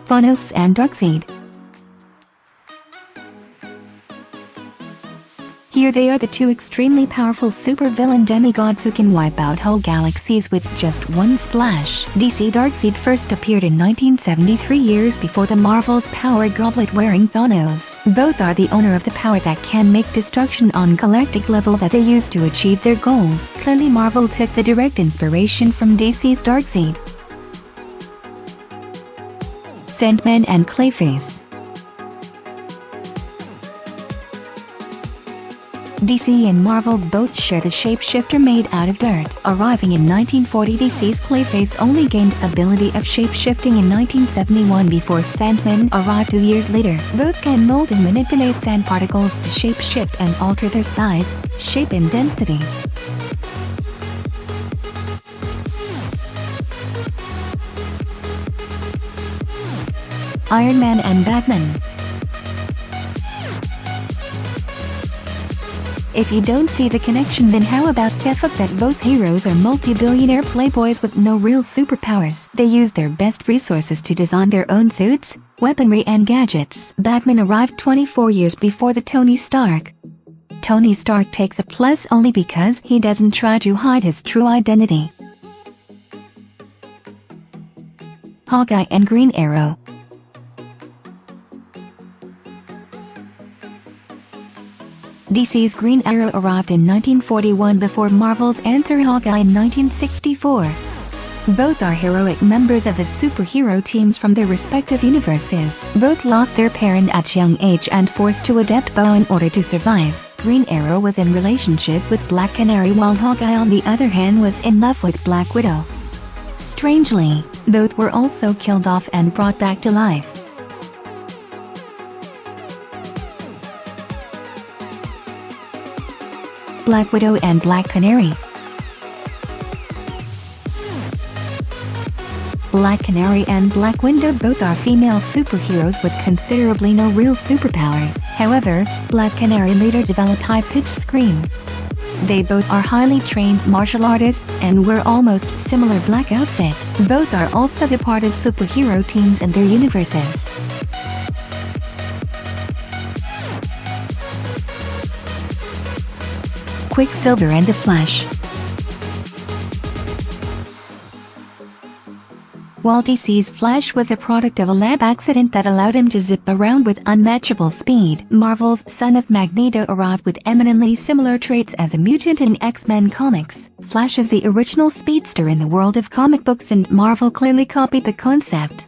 Thanos and Darkseid. Here they are, the two extremely powerful supervillain demigods who can wipe out whole galaxies with just one splash. DC Darkseid first appeared in 1973, years before the Marvel's power goblet-wearing Thanos. Both are the owner of the power that can make destruction on galactic level that they use to achieve their goals. Clearly Marvel took the direct inspiration from DC's Darkseid. Sandman and Clayface. DC and Marvel both share the shapeshifter made out of dirt. Arriving in 1940, DC's Clayface only gained ability of shapeshifting in 1971 before Sandman arrived 2 years later. Both can mold and manipulate sand particles to shapeshift and alter their size, shape and density. Iron Man and Batman. If you don't see the connection, then how about the fact that both heroes are multi-billionaire playboys with no real superpowers? They use their best resources to design their own suits, weaponry and gadgets. Batman arrived 24 years before the Tony Stark. Tony Stark takes a plus only because he doesn't try to hide his true identity. Hawkeye and Green Arrow. DC's Green Arrow arrived in 1941 before Marvel's Answer Hawkeye in 1964. Both are heroic members of the superhero teams from their respective universes. Both lost their parent at young age and forced to adapt in order to survive. Green Arrow was in relationship with Black Canary, while Hawkeye on the other hand was in love with Black Widow. Strangely, both were also killed off and brought back to life. Black Widow and Black Canary. Black Canary and Black Widow both are female superheroes with considerably no real superpowers. However, Black Canary later developed high-pitched scream. They both are highly trained martial artists and wear almost similar black outfit. Both are also the part of superhero teams in their universes. Quicksilver and the Flash. While DC's Flash was a product of a lab accident that allowed him to zip around with unmatchable speed, Marvel's Son of Magneto arrived with eminently similar traits as a mutant in X-Men comics. Flash is the original speedster in the world of comic books, and Marvel clearly copied the concept.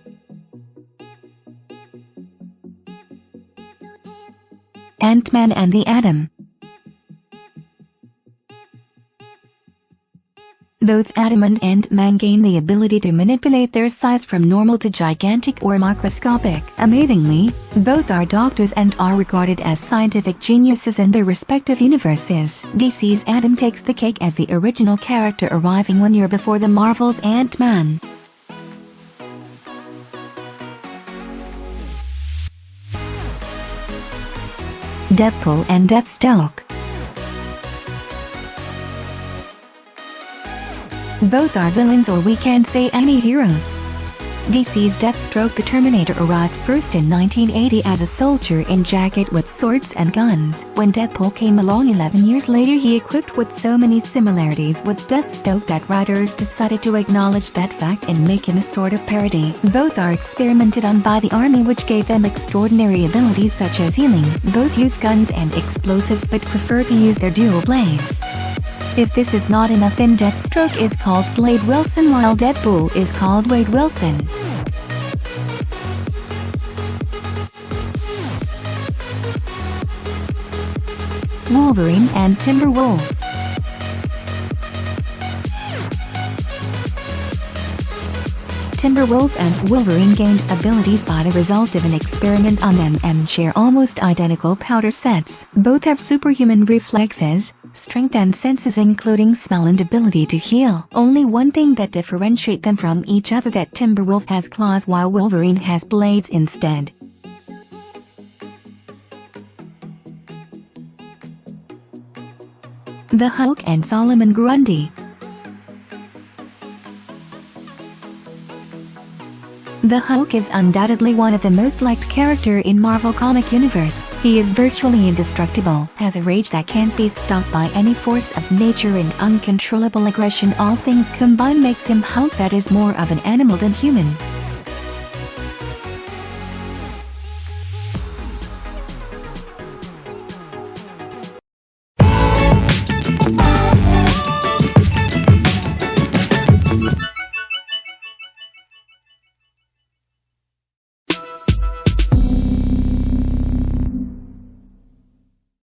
Ant-Man and the Atom. Both Atom and Ant-Man gain the ability to manipulate their size from normal to gigantic or microscopic. Amazingly, both are doctors and are regarded as scientific geniuses in their respective universes. DC's Atom takes the cake as the original character, arriving 1 year before the Marvel's Ant-Man. Deadpool and Deathstroke. Both are villains, or we can say anti-heroes. DC's Deathstroke the Terminator arrived first in 1980 as a soldier in jacket with swords and guns. When Deadpool came along 11 years later, he equipped with so many similarities with Deathstroke that writers decided to acknowledge that fact and make him a sort of parody. Both are experimented on by the army, which gave them extraordinary abilities such as healing. Both use guns and explosives but prefer to use their dual blades. If this is not enough, then Deathstroke is called Slade Wilson while Deadpool is called Wade Wilson. Wolverine and Timberwolf. Timberwolf and Wolverine gained abilities by the result of an experiment on them and share almost identical powder sets. Both have superhuman reflexes, strength and senses including smell and ability to heal. Only one thing that differentiates them from each other: that Timberwolf has claws while Wolverine has blades instead. The Hulk and Solomon Grundy. The Hulk is undoubtedly one of the most liked characters in Marvel Comic Universe. He is virtually indestructible, has a rage that can't be stopped by any force of nature and uncontrollable aggression. All things combined makes him Hulk that is more of an animal than human.